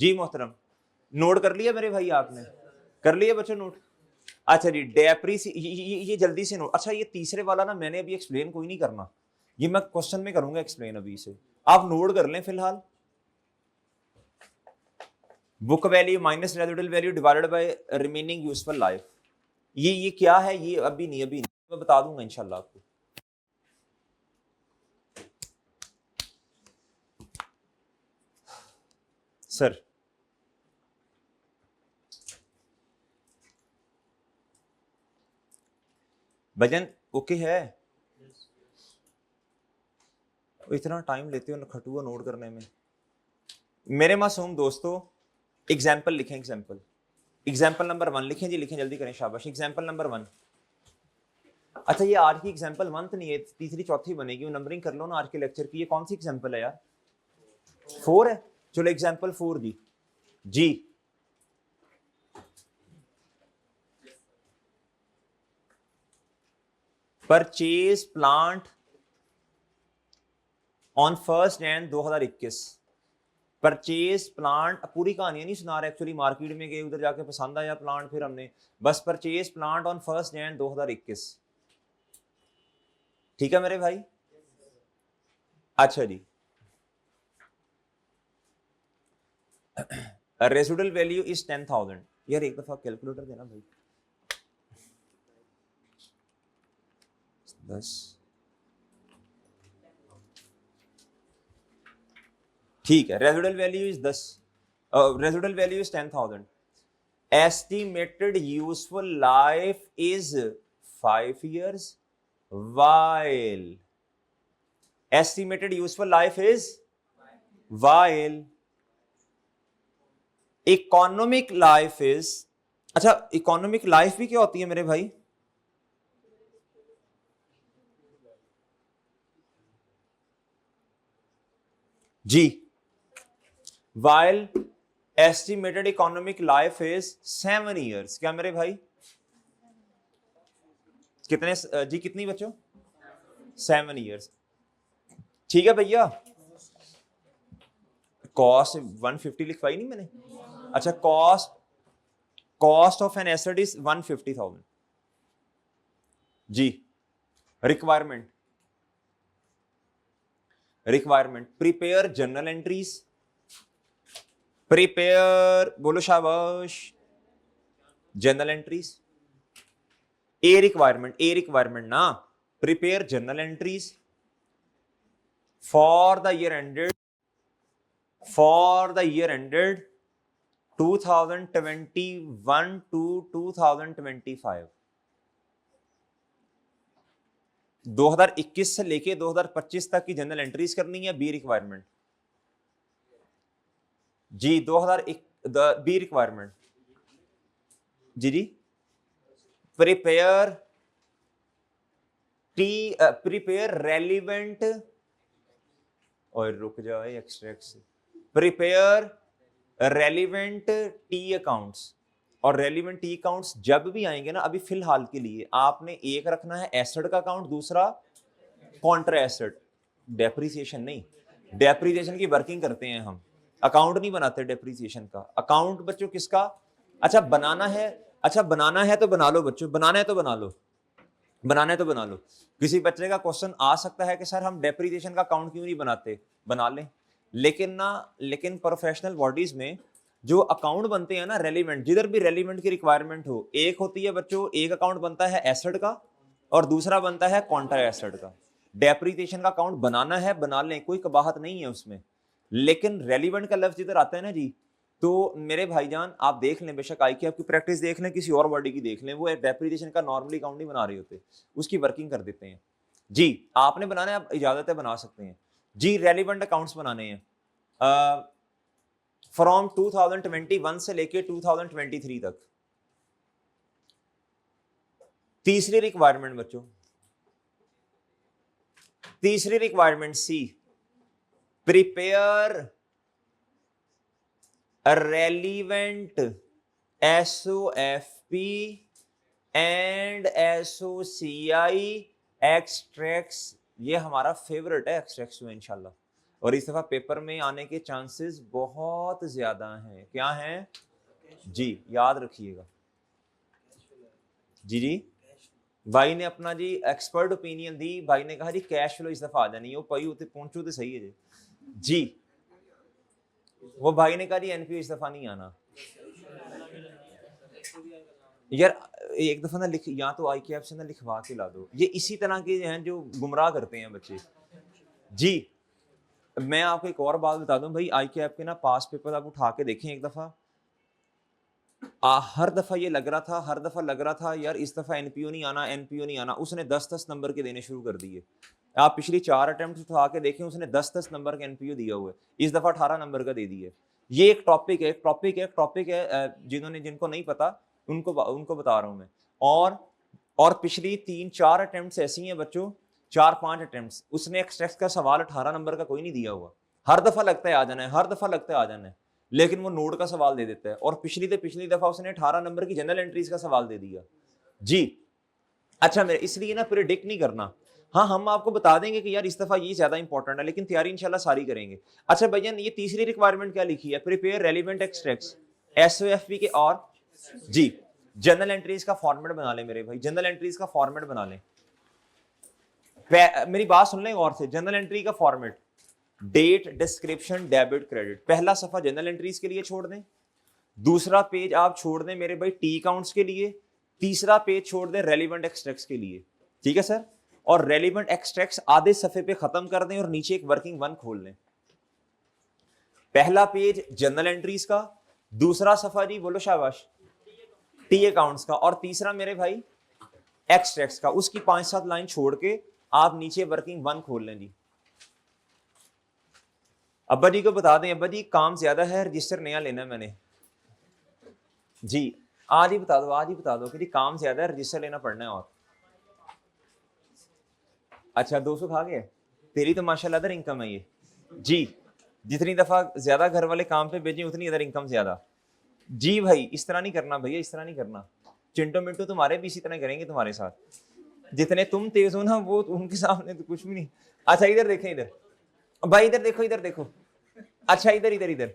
जी मोहतरम, नोट कर लिया मेरे भाई, आपने कर लिया बच्चों नोट? अच्छा जी, ये जल्दी से नोट। अच्छा, ये तीसरे वाला ना मैंने अभी एक्सप्लेन कोई नहीं करना, ये मैं क्वेश्चन में करूंगा एक्सप्लेन अभी से, आप नोट कर लें फिलहाल। Book value minus residual value divided by remaining useful life, ये क्या है? ये अभी नहीं, मैं बता दूंगा इंशाल्लाह आपको। सर भजन ओके है? इतना टाइम लेते हो खटुआ नोट करने में। मेरे मासूम दोस्तों, एग्जाम्पल लिखें, एग्जाम्पल नंबर 1 लिखें जी, लिखें जल्दी करें, शाबाश। Example number 1। अच्छा, ये आज की एग्जाम्पल 1 तो नहीं है, तीसरी चौथी बनेगी, वो नंबरिंग कर लो ना आज के लेक्चर की। ये कौन सी एग्जाम्पल है यार? 4 है। चलो example 4 G. G purchase plant on 1 January 2021। Purchase plant, पूरी कहानी नहीं सुना रहा एक्चुअली, मार्केट में गए, उधर जाके पसंद आया प्लांट, फिर हमने बस परचेज प्लांट ऑन 1 जनवरी 2021। ठीक है मेरे भाई? अच्छा जी, रेसिडुअल वैल्यू इज 10,000। यार एक दफा कैलकुलेटर देना भाई। 10, ठीक है। Residual value is 10, residual value is 10,000। Estimated useful life is 5 years, while estimated useful life is while economic life is, अच्छा इकोनॉमिक लाइफ भी क्या होती है मेरे भाई? जी, while estimated economic life is 7 years। क्या मेरे भाई? कितने जी, कितनी बच्चों? 7 years। ठीक है भैया। कॉस्ट 150 लिखवाई नहीं मैंने? अच्छा, cost of an asset is 150,000 जी। Requirement prepare journal entries, prepare, बोलो शाबाश, जर्नल एंट्रीज। ए रिक्वायरमेंट ना, prepare journal entries for the year ended 2021 to 2025। 2021 से लेके 2025 तक की जनरल एंट्रीज करनी है। बी रिक्वायरमेंट जी, 2001 बी रिक्वायरमेंट जी प्रिपेयर रेलिवेंट, और रुक जाए एक्सट्रैक्ट से, प्रिपेयर रेलिवेंट टी अकाउंट्स। और रेलिवेंट टी अकाउंट्स जब भी आएंगे ना, अभी फिलहाल के लिए आपने एक रखना है एसेट का अकाउंट, दूसरा कॉन्ट्रा एसेट। डेप्रिसिएशन नहीं, डेप्रिसिएशन की वर्किंग करते हैं हम, अकाउंट नहीं बनाते डेप्रिसिएशन का। अकाउंट बच्चों किसका? अच्छा बनाना है, अच्छा बनाना है तो बना लो बच्चों, बनाना है तो बना लो, बनाना है तो बना लो। किसी बच्चे का क्वेश्चन आ सकता है कि सर हम डेप्रिसिएशन का अकाउंट क्यों नहीं बनाते? बना लें, लेकिन प्रोफेशनल बॉडीज में जो अकाउंट बनते हैं ना रेलिवेंट, जिधर भी रेलिवेंट की रिक्वायरमेंट हो, एक होती है बच्चों, एक अकाउंट बनता है एसेट का और दूसरा बनता है कॉन्ट्रा एसेट का। डेप्रिसिएशन का अकाउंट बनाना है, बना लें, कोई कबाहत नहीं है उसमें। लेकिन रेलिवेंट का लफ्ज जिधर आता है ना जी, तो मेरे भाईजान आप देख लें, बेशक आई की आपकी प्रैक्टिस देख लें, किसी और बॉडी की देख लें, वो डेप्रिसिएशन का नॉर्मली अकाउंट नहीं बना रहे होते, उसकी वर्किंग कर देते हैं जी। आपने बनाना है, आप इजाजत है, बना सकते हैं जी। रेलिवेंट अकाउंट्स बनाने हैं फ्रॉम 2021 से लेके 2023 तक। तीसरी रिक्वायरमेंट बच्चों, तीसरी requirement C, prepare relevant SOFP and SOCI extracts. ये हमारा फेवरेट है एक्सट्रैक्ट्स में इंशाल्लाह। और इस दफा पेपर में आने के चांसेस बहुत ज्यादा हैं। क्या हैं जी, याद रखिएगा। जी जी, भाई ने अपना जी एक्सपर्ट ओपिनियन दी, भाई ने कहा जी कैश फ्लो इस दफा आ जानी है, पई उते पहुंचू तो सही है जी। वो भाई ने कहा जी एनपीओ इस दफा नहीं आना यार, एक दफा ना लिख, या तो आई के ऐप से ना लिखवा के ला दो। ये इसी तरह के हैं जो गुमराह करते हैं बच्चे जी। मैं आपको एक और बात बता दूं भाई, आई के ऐप के ना पास पेपर आप उठा के देखें एक दफा, हर दफा ये लग रहा था, हर दफा लग रहा था यार इस दफा एनपीओ नहीं आना, एनपीओ नहीं आना। उसने 10-10 नंबर के देने शुरू कर दिए। आप पिछली 4 अटेम्प्ट उठा के देखें, उसने 10-10 नंबर के एनपीओ दिया हुआ है, इस दफा 18 नंबर का दे दिए। ये एक टॉपिक है, टॉपिक है जिनको नहीं पता उनको बता रहा हूं मैं। और पिछली 3-4 अटेम्प्ट ऐसी हैं बच्चों, 4-5 अटेम्प्ट उसने एक्सट्रैक्ट का सवाल 18 नंबर का कोई नहीं दिया हुआ। हर दफा लगता है आ जाना है, हर दफा लगता है आ जाना है, लेकिन वो नोट का सवाल दे देता है। और पिछली दफा उसने 18 नंबर की जनरल एंट्रीज का सवाल दे दिया जी। अच्छा, मेरे इसलिए ना प्रेडिक्ट नहीं करना। हाँ, हम आपको बता देंगे कि यार इस दफा ये ज्यादा इंपॉर्टेंट है, लेकिन तैयारी इंशाल्लाह सारी करेंगे। अच्छा भैया, ये तीसरी रिक्वायरमेंट क्या लिखी है? प्रिपेयर रेलिवेंट एक्सट्रैक्ट्स एसओएफपी के और जी जनरल एंट्रीज का फॉर्मेट बना ले मेरे भाई, जनरल एंट्रीज का फॉर्मेट बना ले। मेरी बात सुन लें और से, जनरल एंट्री का format date, description, debit, credit. पहला सफा जनरल एंट्रीज के लिए छोड़ दें, दूसरा पेज आप छोड़ दें मेरे भाई टी अकाउंट्स के लिए, तीसरा पेज छोड़ दें रेलिवेंट एक्सट्रैक्ट्स के लिए। ठीक है सर? और रेलिवेंट एक्सट्रैक्ट्स आधे सफे पे खत्म कर दें और नीचे एक वर्किंग वन खोल लें। पहला पेज जनरल एंट्रीज का, दूसरा सफा जी बोलो शाबाश टी अकाउंट्स का, और तीसरा मेरे भाई एक्सट्रैक्ट्स का। उसकी 5-7 लाइन छोड़ के आप नीचे वर्किंग वन खोल लें जी। अब्बा जी को बता दें, अब्बा जी काम ज्यादा है, रजिस्टर नया लेना है मैंने जी। आज ही बता दो, आज ही बता दो कि जी काम ज्यादा है, रजिस्टर लेना पड़ना है। और अच्छा 200 खा गए, तेरी तो माशाल्लाह अदर इनकम है ये जी। जितनी दफा ज्यादा घर वाले काम पे भेजें उतनी अदर इनकम ज्यादा जी। भाई इस तरह नहीं करना भैया, इस तरह नहीं करना। चिंटो मिंटो तुम्हारे भी इसी तरह करेंगे तुम्हारे साथ, जितने तुम तेज हो ना वो उनके सामने तो कुछ भी नहीं। अच्छा इधर देखें, इधर भाई इधर देखो, इधर देखो। अच्छा इधर इधर इधर,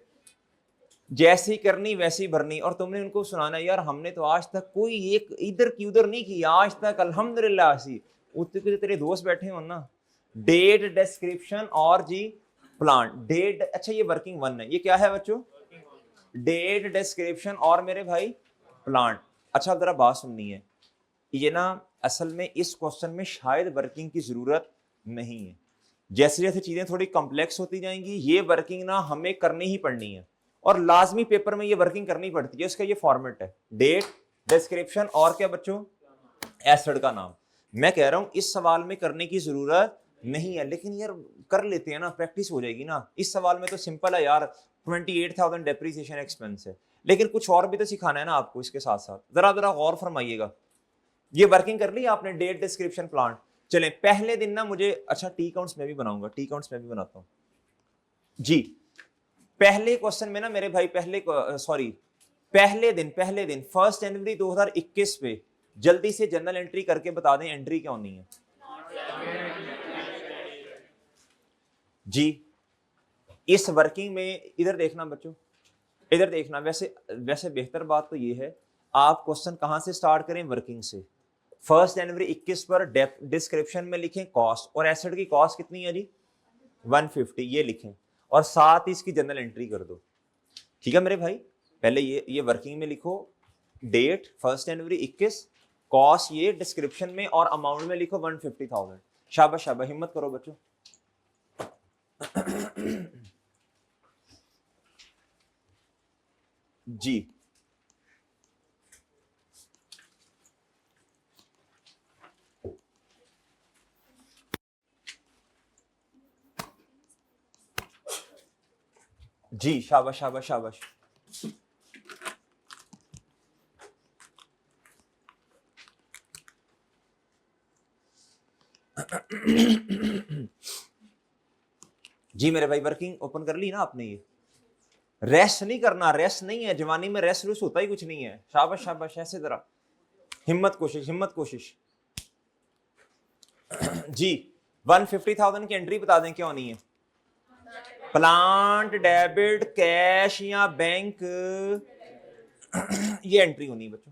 जैसी करनी वैसी भरनी। और तुमने उनको सुनाना यार हमने तो आज तक कोई एक इधर की उधर नहीं की, आज तक अल्हम्दुलिल्लाह सी। उतने तेरे दोस्त बैठे हो ना। डेट, डिस्क्रिप्शन और जी प्लान। डेट, अच्छा ये वर्किंग वन है, ये क्या है बच्चों? डेट, डिस्क्रिप्शन और मेरे भाई प्लान। अच्छा जरा बात सुननी है, ये ना असल में इस क्वेश्चन में शायद वर्किंग की जरूरत नहीं है। जैसे जैसे चीजें थोड़ी कॉम्प्लेक्स होती जाएंगी, ये वर्किंग ना हमें करनी ही पड़नी है, और लाजमी पेपर में ये वर्किंग करनी पड़ती है। इसका ये फॉर्मेट है, डेट, डिस्क्रिप्शन और क्या बच्चों? एसिड का नाम। मैं कह रहा हूं इस सवाल में करने की जरूरत नहीं है, लेकिन यार कर लेते हैं ना, प्रैक्टिस हो जाएगी ना। इस सवाल में तो सिंपल है यार, 28,000 डेप्रिसिएशन एक्सपेंस है, लेकिन कुछ और भी तो सिखाना है ना आपको इसके साथ साथ। जरा जरा गौर फरमाइएगा। ये वर्किंग कर ली आपने, डेट, डिस्क्रिप्शन, प्लान। चलें पहले दिन ना मुझे, अच्छा टी काउंट्स में भी बनाऊंगा, टी काउंट्स में भी बनाता हूं जी। पहले क्वेश्चन में ना मेरे भाई, पहले दिन 1 जनवरी 2021 पे जल्दी से जनरल एंट्री करके बता दें एंट्री क्या होनी है जी। इस वर्किंग में इधर देखना बच्चों, इधर देखना। वैसे बेहतर बात तो ये है आप क्वेश्चन कहां से स्टार्ट करें? वर्किंग से। 1 जनवरी 21 पर डिस्क्रिप्शन में लिखें कॉस्ट, और एसेट की कॉस्ट कितनी है जी? 150, ये लिखें, और साथ ही इसकी जनरल एंट्री कर दो। ठीक है मेरे भाई? पहले ये वर्किंग में लिखो, डेट 1 जनवरी 21, कॉस्ट ये डिस्क्रिप्शन में, और अमाउंट में लिखो 150,000। शाबाश शाबाश, हिम्मत करो बच्चों। जी जी, शाबाश शाबाश शाबाश। जी मेरे भाई, वर्किंग ओपन कर ली ना आपने? ये रेस्ट नहीं करना, रेस्ट नहीं है जवानी में, रेस्ट रूस होता ही कुछ नहीं है। शाबाश शाबाश, ऐसे जरा हिम्मत कोशिश, हिम्मत कोशिश जी। 150,000 की एंट्री बता दें क्या होनी है? प्लांट डेबिट कैश या बैंक, ये एंट्री होनी है बच्चों।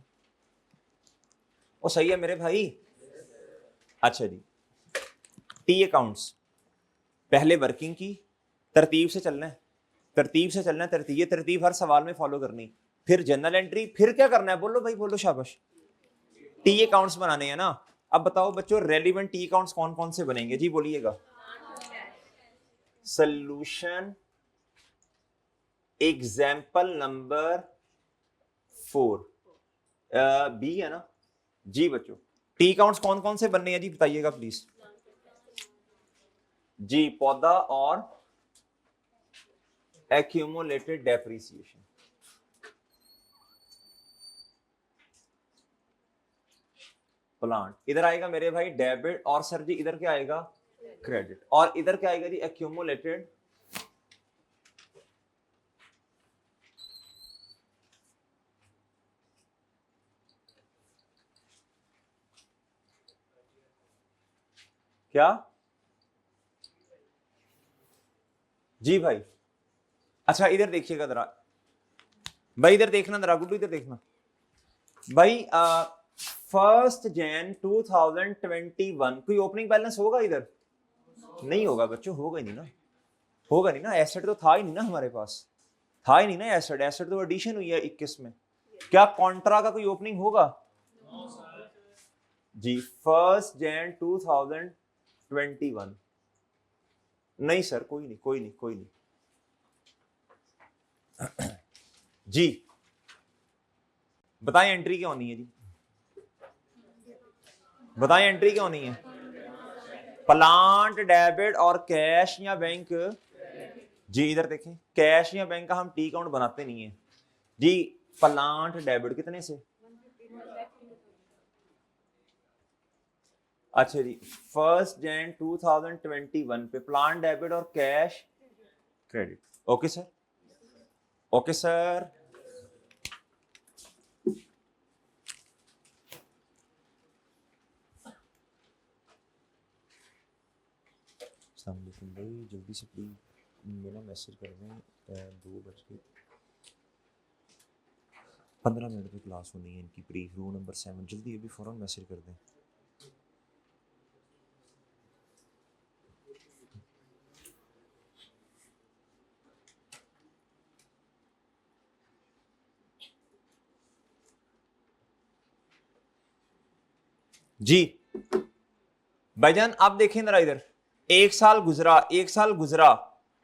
वो सही है मेरे भाई। अच्छा जी, टी अकाउंट्स पहले वर्किंग की, तरतीब से चलना है, तरतीब से चलना है, तरतीब, ये तरतीब हर सवाल में फॉलो करनी, फिर जनरल एंट्री, फिर क्या करना है, बोलो भाई बोलो, शाबाश। टी अकाउंट्स बनाने हैं ना। अब बताओ बच्चों, रेलिवेंट टी अकाउंट्स कौन कौन से बनेंगे जी, बोलिएगा। सोल्यूशन एग्जाम्पल नंबर 4 बी है ना जी बच्चों। टी अकाउंट्स कौन कौन से बनने हैं जी, बताइएगा प्लीज जी। पौधा और एक्यूमुलेटेड डेप्रिसिएशन। प्लांट इधर आएगा मेरे भाई डेबिट, और सर जी इधर क्या आएगा, क्रेडिट, और इधर क्या आएगा जी, एक्यूमुलेटेड। क्या जी भाई? अच्छा इधर देखिएगा जरा भाई, इधर देखना जरा गुड्डू, इधर देखना भाई। 1 जनवरी 2021 कोई ओपनिंग बैलेंस होगा इधर? नहीं होगा बच्चों, होगा ही नहीं ना, होगा नहीं ना, एसेट तो था ही नहीं ना हमारे पास, था ही नहीं ना एसेट, एसेट तो एडिशन हुई है 21 में। क्या कॉन्ट्रा का कोई ओपनिंग होगा जी? 1 जनवरी 2021 नहीं सर, कोई नहीं, कोई नहीं, कोई नहीं जी। बताएं एंट्री क्या होनी है जी, बताएं एंट्री क्या होनी है। प्लांट डेबिट और कैश या बैंक जी। इधर देखें, कैश या बैंक का हम टी अकाउंट बनाते नहीं है जी। प्लांट डेबिट कितने से? अच्छा जी, 1 जनवरी 2021 पे प्लांट डेबिट और cash credit. Okay sir, okay sir. भाई जल्दी से प्लीज मेरा मैसेज कर दें, 2:15 पे क्लास होनी है इनकी, प्री रूम नंबर 7, जल्दी अभी फौरन मैसेज कर दें। जी भाईजान आप देखें जरा इधर, एक साल गुजरा, एक साल गुजरा,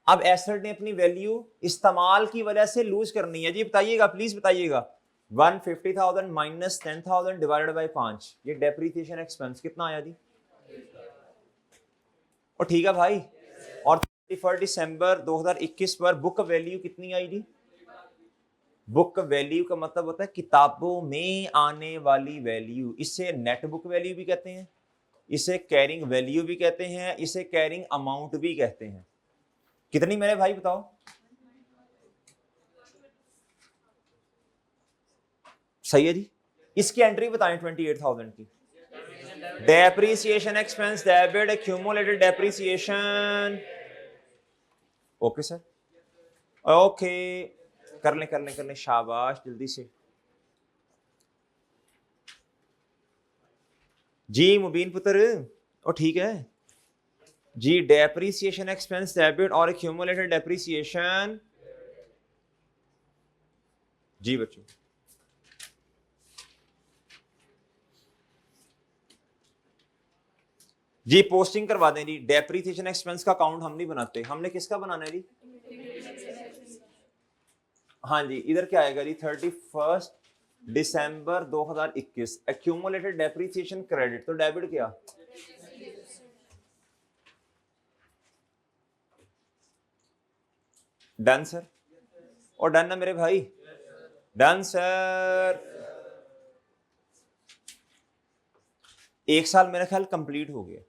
अब एसेट ने अपनी वैल्यू इस्तेमाल की वजह से लूज करनी है जी, बताइएगा प्लीज बताइएगा। 150,000 माइनस 10,000 डिवाइडेड बाई 5, ये डेप्रिसिएशन एक्सपेंस कितना आया जी? और ठीक है भाई, और 31 दिसंबर 2021 पर बुक वैल्यू कितनी आई जी? बुक वैल्यू का मतलब होता है किताबों में आने वाली वैल्यू, इसे नेट बुक वैल्यू भी कहते हैं, इसे कैरिंग वैल्यू भी कहते हैं, इसे कैरिंग अमाउंट भी कहते हैं। कितनी मेरे भाई बताओ? सही है जी। इसकी एंट्री बताएं 28,000 की। Depreciation expense debit, accumulated depreciation. Okay sir, okay, कर लें कर लें कर लें, शाबाश, जल्दी से जी मुबीन पुत्र। ओ ठीक है जी। डेप्रीसिएशन एक्सपेंस डेबिट और एक्यूमुलेटेड डेप्रीसिएशन जी बच्चों। जी पोस्टिंग करवा दें जी। डेप्रीसिएशन एक्सपेंस का अकाउंट हम नहीं बनाते, हमने किसका बनाना है जी? हाँ जी, इधर क्या आएगा जी? 31 दिसंबर 2021 एक्यूमुलेटेड डेप्रीसिएशन क्रेडिट, तो डेबिट क्या? डन सर, और डन ना मेरे भाई, डन सर। एक साल मेरा ख्याल कंप्लीट हो गया,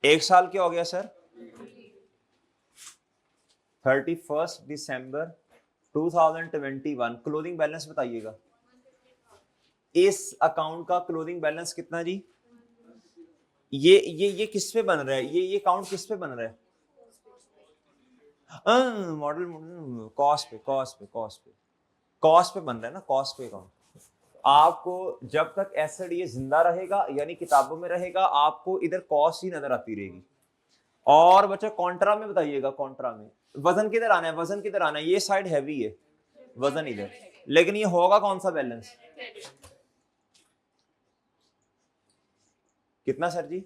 एक साल क्या हो गया सर? 31 दिसंबर 2021 क्लोजिंग बैलेंस बताइएगा। इस अकाउंट का क्लोजिंग बैलेंस कितना जी? ये किस पे बन रहा है, ये अकाउंट किस पे बन रहा है? मॉडल कॉस्ट पे बन रहा है ना, कॉस्ट पे अकाउंट। आपको जब तक एसेट ये जिंदा रहेगा यानी किताबों में रहेगा, आपको इधर कॉस्ट ही नजर आती रहेगी। और बच्चा कॉन्ट्रा में बताइएगा, कॉन्ट्रा में वजन किधर आना है, वजन किधर आना है, ये साइड हैवी है, वजन इधर, लेकिन ये होगा कौन सा बैलेंस, कितना सर जी?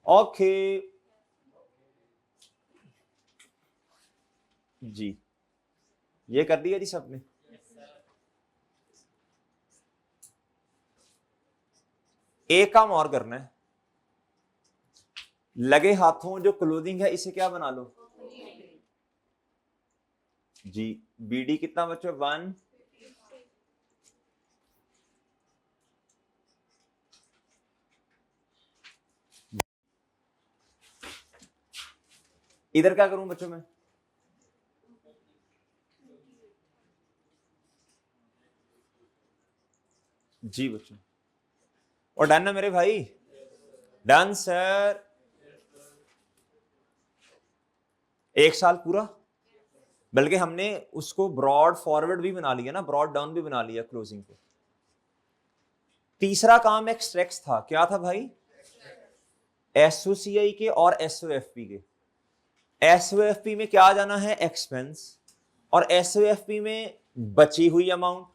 ओके जी, ये कर दिया जी सबने। एक काम और करना है, लगे हाथों जो क्लोजिंग है इसे क्या बना लो जी। बीडी कितना बच्चों, 1, इधर क्या करूं बच्चों मैं, जी बच्चों, और डन है मेरे भाई, डन सर। एक साल पूरा, बल्कि हमने उसको ब्रॉड फॉरवर्ड भी बना लिया ना, ब्रॉड डाउन भी बना लिया क्लोजिंग को। तीसरा काम एक्सट्रैक्ट्स था, क्या था भाई, एसओसीआई के और एसओएफपी के। एसओएफपी में क्या जाना है, एक्सपेंस, और एसओएफपी में बची हुई अमाउंट।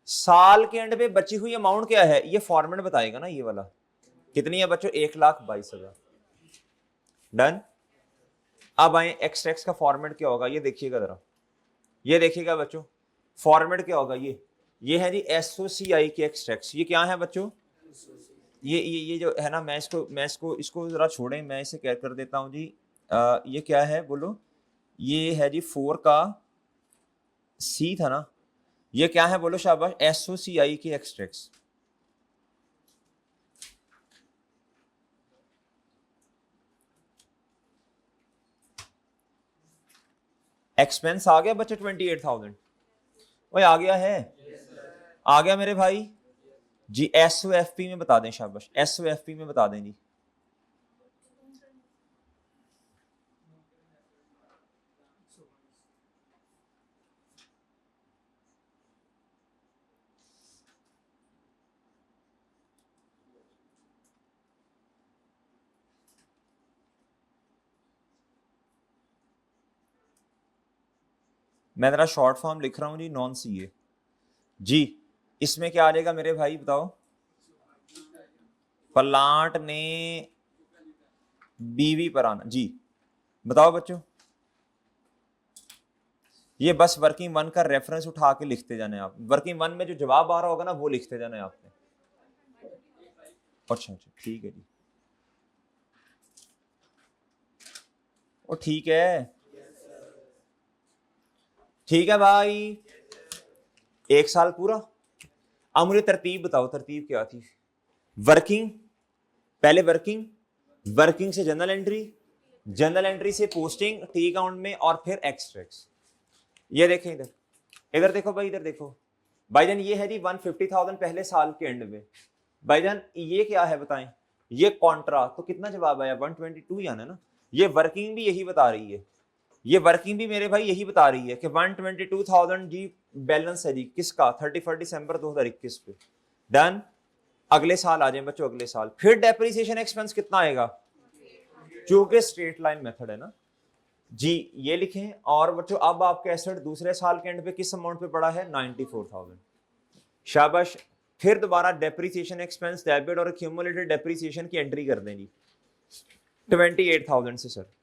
साल के एंड पे बची हुई अमाउंट क्या है, ये फॉर्मेट बताएगा ना, ये वाला कितनी है बच्चों, 1,22,000। डन। अब आए एक्सट्रैक्ट्स का फॉर्मेट क्या होगा, ये देखिएगा जरा, ये देखिएगा बच्चों, फॉर्मेट क्या होगा, ये है जी एसओसीआई के एक्सट्रैक्ट्स। ये क्या है बच्चों, ये जो है ना, मैं इसको जरा छोड़ें, मैं इसे क्या कर देता हूं जी। ये क्या है बोलो, ये है जी 4 का सी था ना, ये क्या है बोलो शाबाश, एसओसीआई के एक्सट्रैक्ट्स। एक्सपेंस आ गया बच्चे 28,000, ओए आ गया है, आ गया मेरे भाई जी। एसओएफपी में बता दें, शाबाश, एसओएफपी में बता दें जी। मैं जरा शॉर्ट फॉर्म लिख रहा हूं जी, नॉन सीए जी। इसमें क्या आ जाएगा मेरे भाई बताओ, प्लांट ने बीवी पर आना जी, बताओ बच्चों। ये बस वर्किंग वन का रेफरेंस उठा के लिखते जाने आप, वर्किंग वन में जो जवाब आ रहा होगा ना वो लिखते जाना है आपने। अच्छा अच्छा ठीक है जी, ओ ठीक है, ठीक है भाई, एक साल पूरा। अब मुझे तरतीब बताओ, तरतीब क्या थी, वर्किंग, पहले वर्किंग, वर्किंग से जनरल एंट्री, जनरल एंट्री से पोस्टिंग टी अकाउंट में, और फिर एक्सट्रैक्ट्स। ये देखें इधर, इधर देखो भाई, इधर देखो भाईजान, ये है जी 150,000 पहले साल के एंड में। भाईजान ये क्या है बताएं, ये कॉन्ट्रा, तो कितना जवाब आया, 122 ही आना ना। ये वर्किंग भी यही बता रही है, ये वर्किंग भी मेरे भाई यही बता रही है कि 122,000 जी बैलेंस है जी, किसका, 31 दिसंबर 2021 पे। डन। अगले साल आ जाए बच्चों, अगले साल फिर डेप्रिसिएशन एक्सपेंस कितना आएगा, क्योंकि स्ट्रेट लाइन मेथड है ना जी, ये लिखें। और बच्चों अब आपके एसेट दूसरे साल के एंड पे किस अमाउंट पे पड़ा है, 94,000। शाबाश। फिर दोबारा डेप्रिसिएशन एक्सपेंस, डेबिट और एक्यूमुलेटेड डेप्रिसिएशन की एंट्री कर दें जी, 28,000 से सर।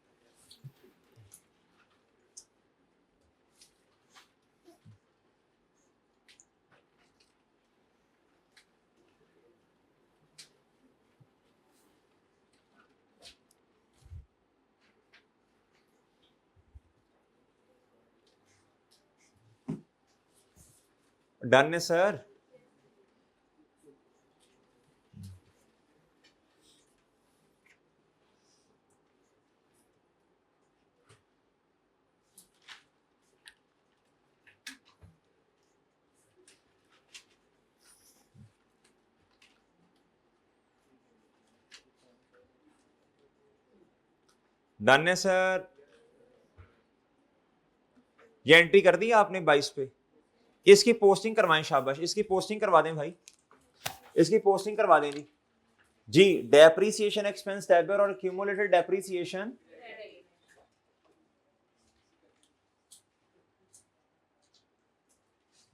डन है सर। डन है सर। ये एंट्री कर दी आपने 22 पे, इसकी पोस्टिंग करवाएं, शाबाश, इसकी पोस्टिंग करवा दें भाई, इसकी पोस्टिंग करवा दें जी। जी डेप्रीसिएशन एक्सपेंस डेबिट और एक्यूमुलेटेड डेप्रीसिएशन,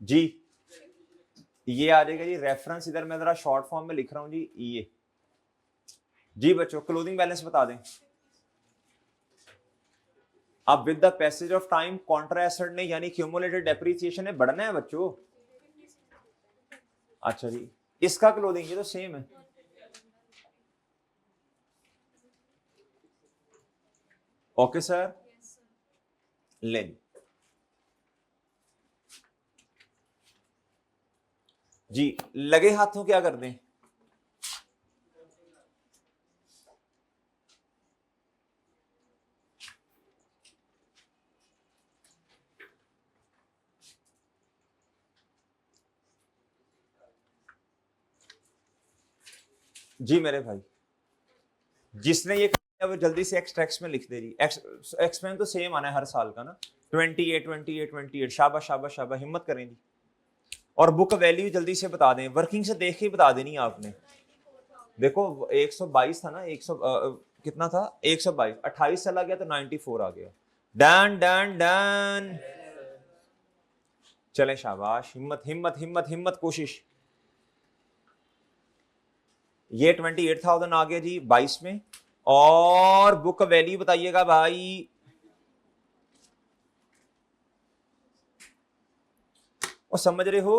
जी ये आ जाएगा जी रेफरेंस, इधर मैं जरा शॉर्ट फॉर्म में लिख रहा हूं जी ये। जी बच्चों क्लोजिंग बैलेंस बता दें। अब with the passage of time Contra asset ने यानी क्यूमुलेटेड डेप्रीसिएशन ने बढ़ना है बच्चों। अच्छा जी इसका क्लोजिंग ये तो सेम है। ओके सर, लें जी, लगे हाथों क्या कर दें। जी मेरे भाई, जिसने ये किया वो जल्दी से एक्सट्रैक्ट्स में लिख दे रही। एक्सपेंस तो सेम आना है हर साल का ना, 28 28 28। शाबाश शाबाश शाबाश, हिम्मत करें जी। और बुक वैल्यू जल्दी से बता दें, वर्किंग से देख के ही बता देनी है आपने। देखो 122 था ना, 100 कितना था, 122, 28 चला गया तो 94 आ गया। डन डन डन, चले शाबाश, हिम्मत हिम्मत हिम्मत हिम्मत, कोशिश। ये 28,000 आ गया जी 22 में। और बुक वैल्यू बताइएगा भाई, और समझ रहे हो।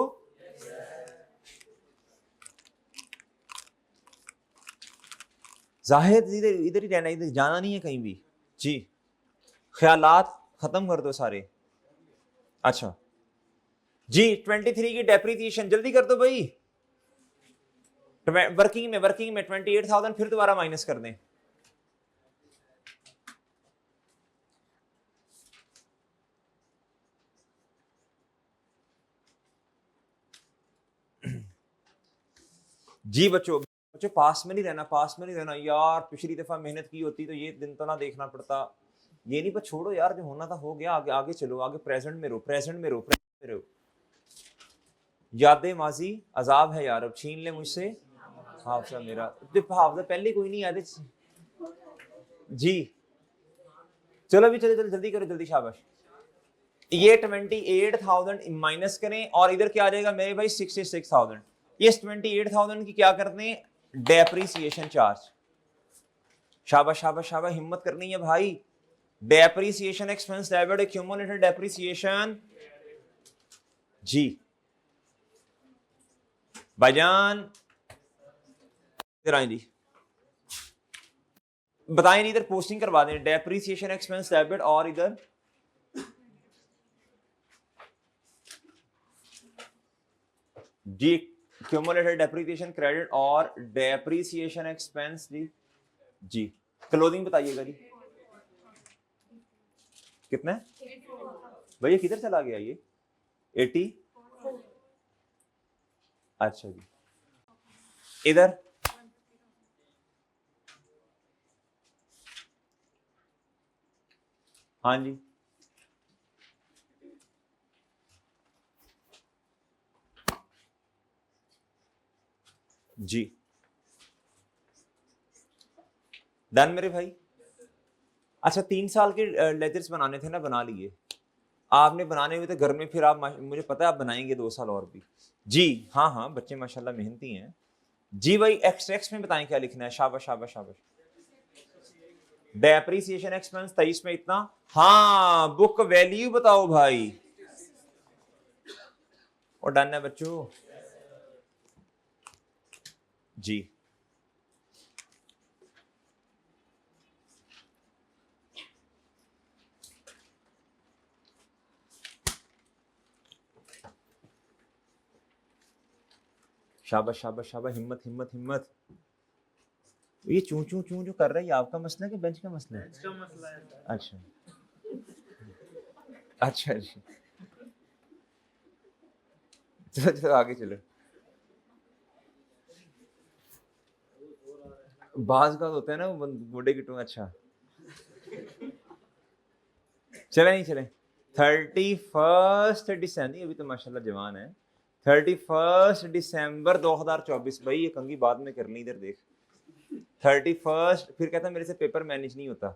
जाहिद इधर इधर ही रहना, इधर जाना नहीं है कहीं भी जी। ख्यालात खत्म कर दो सारे। अच्छा जी 23 की डेप्रीसिएशन जल्दी कर दो भाई। वर्किंग में 28,000 फिर दोबारा माइनस कर दें। जी बच्चों बच्चों पास में नहीं रहना, पास में नहीं रहना यार। पिछली दफा मेहनत की होती तो ये दिन तो ना देखना पड़ता। ये नहीं, पर छोड़ो यार, जो होना था हो गया, आगे आगे चलो, आगे प्रेजेंट में रहो, प्रेजेंट में रहो, प्रेजेंट में रहो। यादें माजी अजाब है यार, अब छीन ले मुझसे हाफजा मेरा। हाफजा पहले कोई नहीं याद जी। चलो भी चलो चलो, जल्दी करो जल्दी, शाबाश। ये 28,000 माइनस करें और इधर क्या आ जाएगा मेरे भाई 66,000। इस 28,000 की क्या करते हैं, डेप्रीसिएशन चार्ज। शाबाश शाबाश शाबाश, हिम्मत करनी है भाई। Depreciation expense debit accumulated depreciation जी। भाईजान इधर आए जी, बताएं इधर पोस्टिंग करवा दें, डेप्रीसिएशन एक्सपेंस डेबिट और इधर जी क्यूमुलेटेड डेप्रीसिएशन क्रेडिट और डेप्रीसिएशन एक्सपेंस जी। जी क्लोजिंग बताइएगा जी कितना है भैया, किधर चला गया ये 80। अच्छा जी इधर हाँ जी जी डन मेरे भाई। अच्छा 3 साल के लेजर्स बनाने थे ना, बना लिए आपने, बनाने हुए थे घर में, फिर आप मुझे पता है आप बनाएंगे 2 साल और भी जी। हाँ हाँ बच्चे माशाल्लाह मेहनती हैं जी। भाई एक्सट्रैक्ट्स में बताएं क्या लिखना है, शाबाश शाबाश शाबाश। डेप्रीसिएशन एक्सपेंस 23 में इतना, हाँ बुक वैल्यू बताओ भाई, और डन है बच्चों जी। शाबाश शाबाश शाबाश, हिम्मत हिम्मत हिम्मत। ये चूं चूं चूं जो कर रहा है, आपका मसला है कि बेंच का मसला है? बेंच का मसला है। अच्छा अच्छा जी, चलो चलो आगे चलो। बाज का होता है ना वो बूढ़े की टू। अच्छा चले नहीं चले, 31 दिसंबर, अभी तो माशाल्लाह जवान है, 31 दिसंबर 2024। भाई ये कंगी बाद में करनी, इधर देख 31, फिर कहता मेरे से पेपर मैनेज नहीं होता।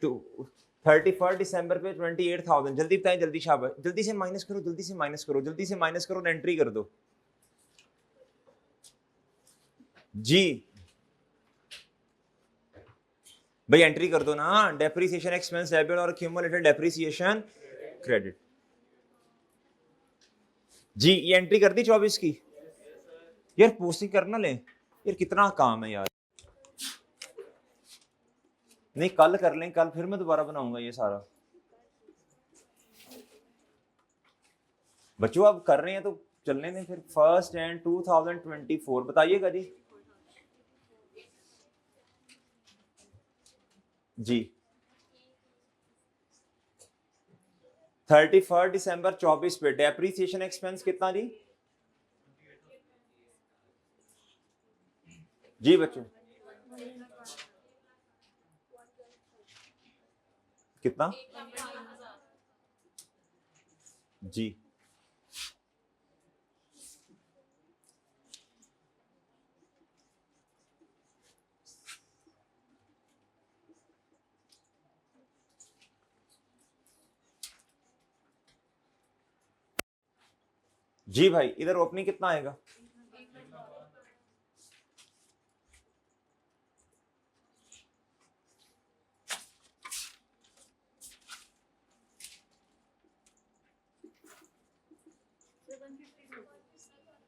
तो 31 दिसंबर पे 28,000, जल्दी बताएं, जल्दी शाबाश, जल्दी से माइनस करो, जल्दी से माइनस करो, जल्दी से माइनस करो, एंट्री कर दो जी भाई, एंट्री कर दो ना। डेप्रिसिएशन एक्सपेंस डेबिट और क्यूमुलेटेड डेप्रिसिएशन क्रेडिट। जी ये एंट्री कर दी 24 की। यार पोस्टिंग करना ले यार, कितना काम है यार। नहीं कल कर लें, कल फिर मैं दोबारा बनाऊंगा ये सारा। बच्चों अब कर रहे हैं तो चलने दें फिर। 1 एंड 2024 बताइएगा जी। जी 31 दिसंबर 24 पे डेप्रिसिएशन एक्सपेंस कितना जी? जी बच्चों कितना? जी जी भाई, इधर ओपनिंग कितना आएगा?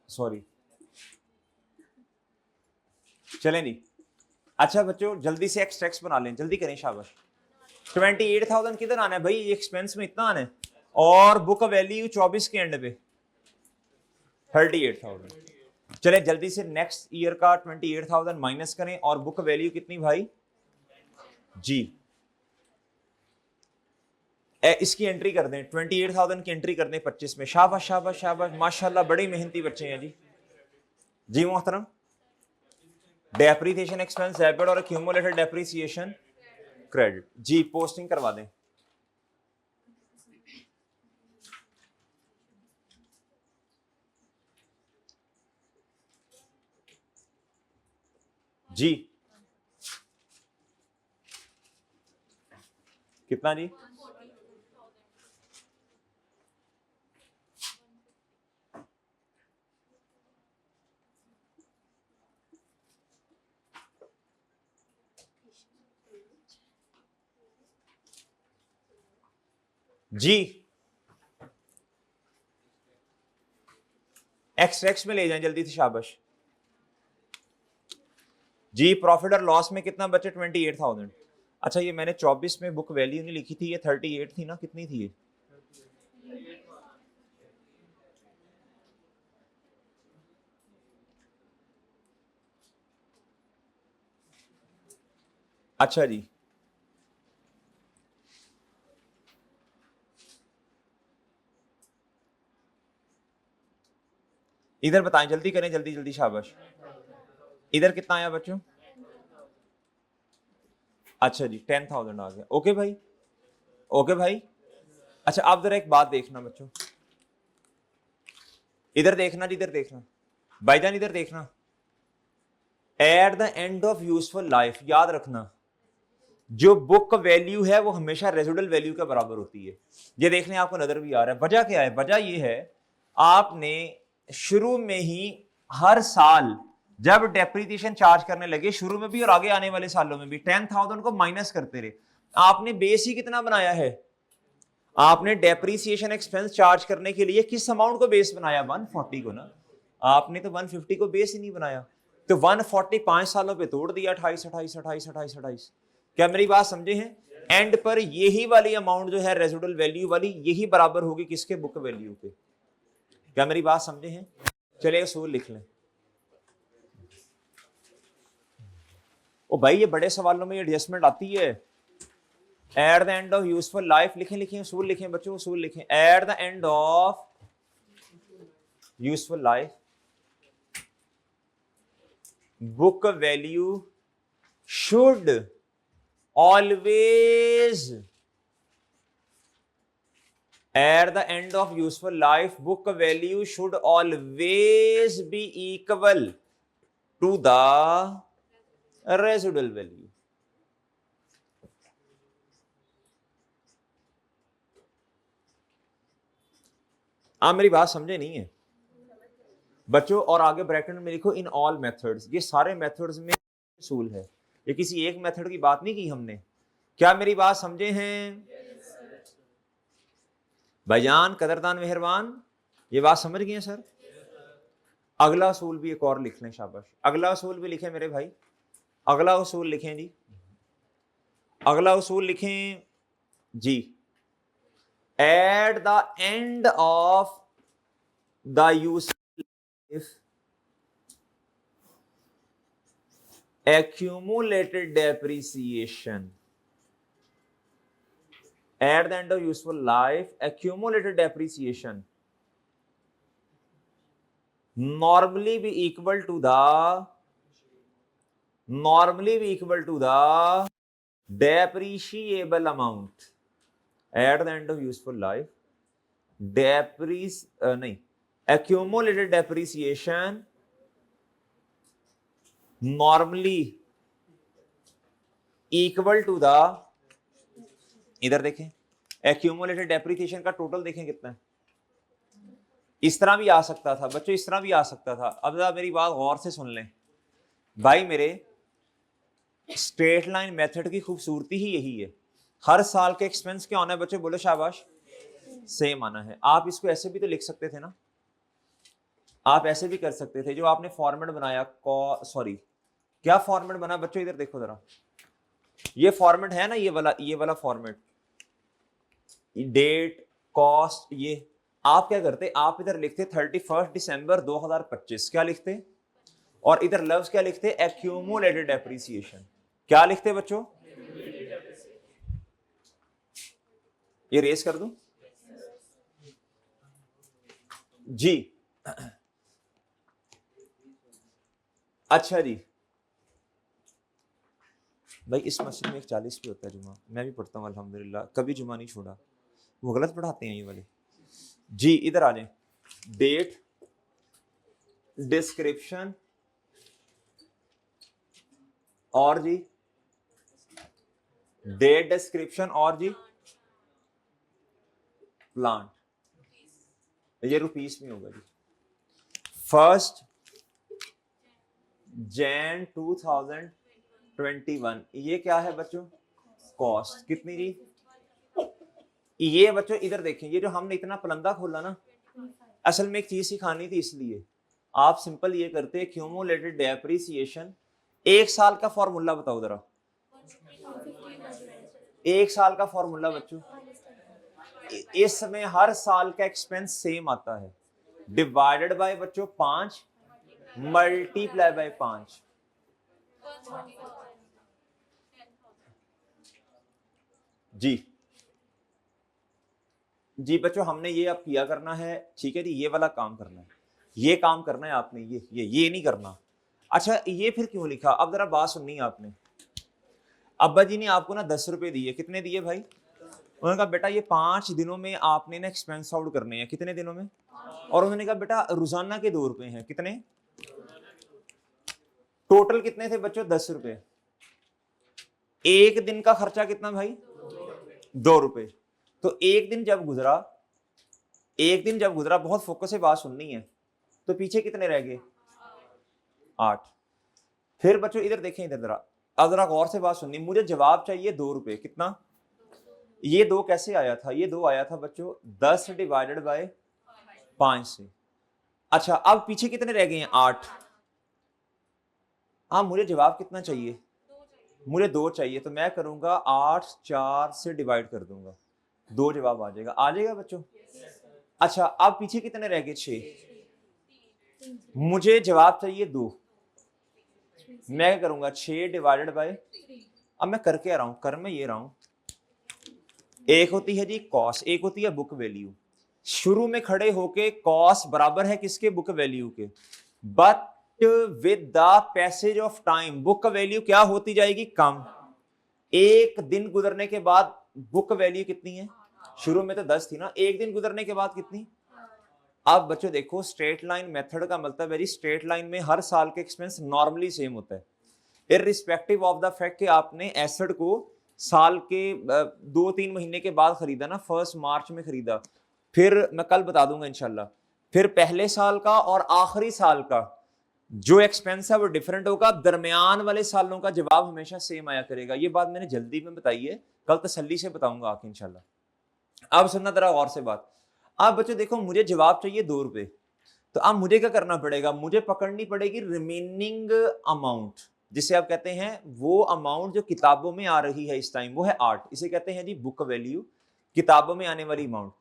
सॉरी चले नहीं। अच्छा बच्चों जल्दी से एक्सट्रैक्ट्स बना लें, जल्दी करें शाबाश। 28,000 किधर आना है भाई? ये एक्सपेंस में इतना आना है, और बुक वैल्यू 24 के एंड पे 38,000। चले जल्दी से नेक्स्ट ईयर का 28,000 माइनस करें, और बुक वैल्यू कितनी भाई? जी इसकी एंट्री कर दें, 28,000 की एंट्री कर दें 25 में। शाबाश शाबाश शाबाश, माशाल्लाह बड़े मेहनती बच्चे हैं जी। जी मोहतरम, डेप्रिसिएशन एक्सपेंस डेबिट और एक्यूमुलेटेड डेप्रिसिएशन क्रेडिट। जी पोस्टिंग करवा दें। जी कितना जी? जी एक्स में ले जाएं जल्दी से शाबाश। जी प्रॉफिट और लॉस में कितना बचे? 28,000। अच्छा ये मैंने 24 में बुक वैल्यू नहीं लिखी थी, ये 38 थी ना, कितनी थी ये? अच्छा जी इधर बताएं, जल्दी करें, जल्दी जल्दी शाबाश। इधर कितना आया बच्चों? अच्छा जी 10,000 आ गया। ओके भाई, ओके भाई। अच्छा आप जरा एक बात देखना बच्चों, इधर देखना जी, इधर देखना भाईजान, इधर देखना। Eight the end of useful life, याद रखना जो बुक वैल्यू है वो हमेशा रेजिडुअल वैल्यू के बराबर होती है। ये देखने आपको नजर भी आ रहा है। वजह क्या है? वजह ये है आपने शुरू में ही हर साल जब डेप्रिसिएशन चार्ज करने लगे, शुरू में भी और आगे आने वाले सालों में भी 10,000 को माइनस करते रहे। आपने बेस ही कितना बनाया है? आपने डेप्रिसिएशन एक्सपेंस चार्ज करने के लिए किस अमाउंट को बेस बनाया? 140 को ना। आपने तो 150 को बेस ही नहीं बनाया, तो 140 5 सालों पे तोड़ दिया, 28 28 28 28 28। क्या मेरी बात समझे हैं? एंड पर यही वाली अमाउंट जो है रेजिडुअल वैल्यू वाली, यही बराबर होगी किसके? बुक वैल्यू पे। क्या मेरी बात समझे हैं? चलिए असूल लिख लें। ओ भाई ये बड़े सवालों में एडजस्टमेंट आती है। Eight the end of useful life लिखें, लिखें उसूल लिखें बच्चों, उसूल लिखें। Eight the end of useful life book value should always At the end of useful life, book value should always be equal to the residual value. आप मेरी बात समझे नहीं है बच्चों? और आगे ब्रैकेट में लिखो इन ऑल मेथड्स। ये सारे मेथड्स में असूल है, ये किसी एक मेथड की बात नहीं की हमने। क्या मेरी बात समझे हैं भाईजान, कदरदान, मेहरबान? ये बात समझ गए हैं सर? अगला असूल भी एक और लिख लें, शाबाश। अगला असूल भी लिखें मेरे भाई, अगला असूल लिखें जी, अगला असूल लिखें जी। At the end of the useful life, accumulated depreciation. At the end of useful life, accumulated depreciation normally be equal to the depreciable amount. At the end of useful life, accumulated depreciation normally equal to the, इधर देखें accumulated depreciation का total देखें कितना है। इस तरह भी आ सकता था बच्चों, इस तरह भी आ सकता था। अब जरा मेरी बात गौर से सुन लें भाई मेरे, स्ट्रेट लाइन मेथड की खूबसूरती ही यही है। हर साल के एक्सपेंस क्या होना है बच्चों? बोलो शाबाश, सेम आना है। आप इसको ऐसे भी तो लिख सकते थे ना, आप ऐसे भी कर सकते थे। जो आपने फॉर्मेट बनाया, सॉरी क्या फॉर्मेट बना बच्चों? इधर देखो जरा, ये फॉर्मेट है ना, ये वाला फॉर्मेट, डेट, कॉस्ट, ये आप क्या करते? आप इधर लिखते 31 दिसंबर 2025, क्या लिखते? और इधर लफ्ज क्या लिखते? Accumulated depreciation. क्या लिखते बच्चों? ये रेस कर दूं जी? अच्छा जी भाई, इस मस्जिद में 40 पे होता है जुमा, मैं भी पढ़ता हूँ अल्हम्दुलिल्लाह, कभी जुमा नहीं छोड़ा। वो गलत पढ़ाते हैं ये वाले जी। इधर आ जाए, डेट, डिस्क्रिप्शन और जी, डेट डिस्क्रिप्शन और जी प्लांट, ये रुपीस में होगा जी। 1 जनवरी 2021, ये क्या है बच्चों? कॉस्ट कितनी जी? ये बच्चों इधर देखें, ये जो हमने इतना पलंदा खोला ना, असल में एक चीज सिखानी थी, इसलिए आप सिंपल ये करते क्यूमुलेटेड डेप्रिसिएशन। एक साल का फॉर्मूला बताओ जरा, एक साल का फॉर्मूला बच्चों। इसमें हर साल का एक्सपेंस सेम आता है, डिवाइडेड बाय बच्चों 5, मल्टीप्लाई बाय 5। जी जी बच्चों, हमने ये अब किया करना है, ठीक है जी। ये वाला काम करना है, ये काम करना है आपने, ये नहीं करना। अच्छा ये फिर क्यों लिखा? अब जरा बात सुननी है आपने। अब्बा जी ने आपको ना 10 रुपए दिए, कितने दिए भाई? उन्होंने कहा बेटा ये 5 दिनों में आपने ना एक्सपेंस आउट करने हैं। कितने दिनों में? और उन्होंने कहा बेटा रोजाना के 2 रुपए हैं। कितने? टोटल कितने थे बच्चों? 10 रुपए। एक दिन का खर्चा कितना भाई? 2 रुपए। तो एक दिन जब गुजरा, बहुत फोकस से बात सुननी है, तो पीछे कितने रह गए? 8। फिर बच्चों इधर देखें, इधर जरा, अब जरा गौर से बात सुननी। मुझे जवाब चाहिए 2 रुपए। कितना? ये 2 कैसे आया था? ये 2 आया था बच्चों 10 डिवाइडेड बाय 5 से। अच्छा अब पीछे कितने रह गए हैं? 8। हाँ मुझे जवाब कितना चाहिए? मुझे 2 चाहिए, तो मैं करूंगा 8 4 से डिवाइड कर दूंगा, 2 जवाब आ जाएगा बच्चों। अच्छा अब पीछे कितने रह गए? 6। मुझे जवाब चाहिए 2, मैं क्या करूंगा? 6 डिवाइडेड बाय, अब मैं करके आ रहा हूं, कर मैं ये रहा हूं। एक होती है जी कॉस्ट, एक होती है बुक वैल्यू। शुरू में खड़े होके कॉस्ट बराबर है किसके? बुक वैल्यू के। But with the passage of time book value क्या होती जाएगी? कम। एक दिन गुजरने के बाद बुक वैल्यू कितनी है? शुरू में तो 10 थी ना, एक दिन गुजरने के बाद कितनी। अब बच्चों देखो स्ट्रेट लाइन मेथड का मतलब है जी स्ट्रेट लाइन में हर साल के एक्सपेंस नॉर्मली सेम होता है, इररिस्पेक्टिव ऑफ द फैक्ट कि आपने एसेट को साल के 2-3 महीने के बाद खरीदा ना, 1 मार्च में खरीदा, फिर मैं कल बता दूंगा इंशाल्लाह, फिर पहले साल का और आखिरी साल का जो एक्सपेंस है वो डिफरेंट होगा, दरमियान वाले सालों का जवाब हमेशा सेम आया करेगा। ये बात मैंने जल्दी में बताई है, कल तसल्ली से बताऊंगा आके इंशाल्लाह। अब सुनना जरा गौर से बात। अब बच्चों देखो मुझे जवाब चाहिए 2 रुपए, तो अब मुझे क्या करना पड़ेगा, मुझे पकड़नी पड़ेगी रिमेनिंग अमाउंट, जिसे आप कहते हैं वो अमाउंट जो किताबों में आ रही है इस टाइम, वो है 8, इसे कहते हैं जी बुक वैल्यू, किताबों में आने वाली अमाउंट।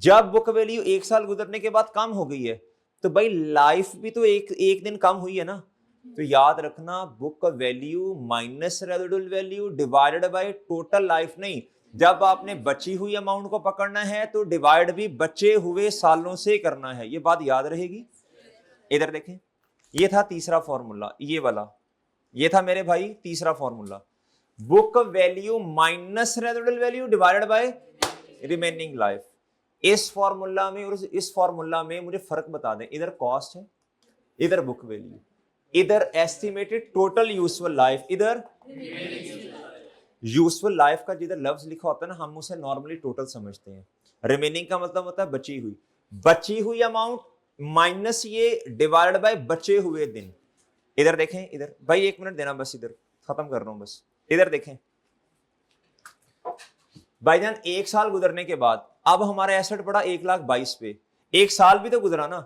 जब बुक वैल्यू 1 साल गुजरने के बाद कम हो गई है, तो भाई लाइफ भी तो एक दिन कम हुई है ना, तो याद रखना book value minus residual value divided by total life नहीं, जब आपने बची हुई अमाउंट को पकड़ना है तो डिवाइड भी बचे हुए सालों से करना है, ये बात याद रहेगी। इधर देखें, ये था तीसरा फॉर्मूला, ये वाला, ये था मेरे भाई तीसरा formula, book value minus residual value divided by remaining life. इस फॉर्मूला में और इस फॉर्मूला में मुझे फर्क बता दें, इधर कॉस्ट है, इधर बुक वैल्यू, इधर एस्टिमेटेड टोटल यूजफुल लाइफ, इधर यूजफुल लाइफ का जिधर लफ्ज लिखा होता है ना, हम उसे नॉर्मली टोटल समझते हैं। रिमेनिंग का मतलब होता है बची हुई अमाउंट माइनस ये डिवाइडेड बाय बचे हुए दिन। इधर देखें, इधर भाई 1 मिनट देना बस, इधर खत्म कर रहा हूं बस। इधर देखें भाईजान, 1 साल गुजरने के बाद अब हमारा एसेट पड़ा 1,22,000 पे, 1 साल भी तो गुजरा ना।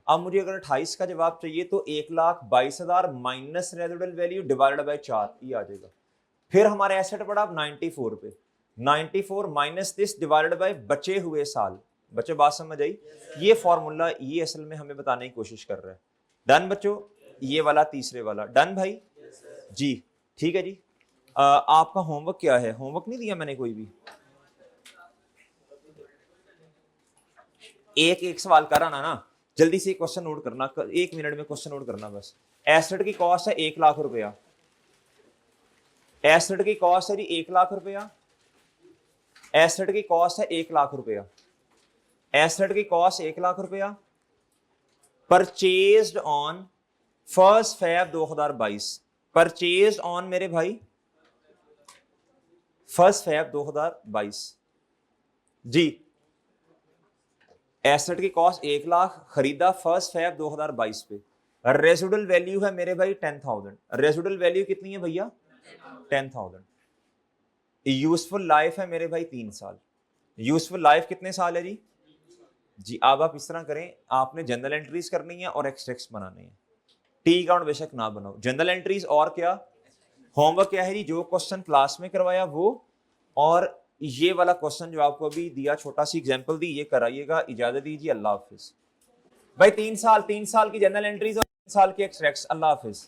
अब मुझे अगर 28 का जवाब चाहिए तो 1,22,000 minus residual value divided by 4, ये आ जाएगा। फिर हमारा एसेट पड़ा अब 94 पे, 94 माइनस दिस डिवाइडेड बाय बचे हुए साल। बच्चों बात समझ आई? ये फॉर्मूला ये असल में हमें बताने की कोशिश कर रहा है। डन बच्चों, ये वाला तीसरे वाला डन भाई जी, ठीक है जी। आपका होमवर्क क्या है? होमवर्क नहीं दिया मैंने कोई भी? एक सवाल कराना ना, जल्दी से क्वेश्चन नोट करना, 1 मिनट में क्वेश्चन नोट करना बस। एसेट की कॉस्ट है 1 लाख रुपया, एसेट की कॉस्ट है जी 1 लाख रुपया, एसेट की कॉस्ट है 1 लाख रुपया, एसेट की कॉस्ट 1 लाख रुपया, purchased on 1 Feb 2022, purchased on मेरे भाई 1 Feb 2022 जी। एसेट की कॉस्ट 1 लाख, खरीदा 1 Feb 2022 पे। रेसिडुअल वैल्यू है मेरे भाई 10,000। रेसिडुअल वैल्यू कितनी है भैया? 10,000। यूजफुल लाइफ है मेरे भाई 3 साल। यूजफुल लाइफ कितने साल है जी? जी अब आप इस तरह करें, आपने जनरल एंट्रीज करनी है और एक्सट्रैक्ट्स बनाने हैं। टी अकाउंट बेशक ना बनाओ, जनरल एंट्रीज और क्या होमवर्क क्या है जी, जो क्वेश्चन क्लास में करवाया वो, और ये वाला क्वेश्चन जो आपको अभी दिया, छोटा सी एग्जांपल दी, ये कराइएगा। इजाजत दीजिए, अल्लाह हाफिज भाई। 3 साल की जनरल एंट्रीज और 3 साल की एक्सट्रैक्ट्स। अल्लाह हाफिज।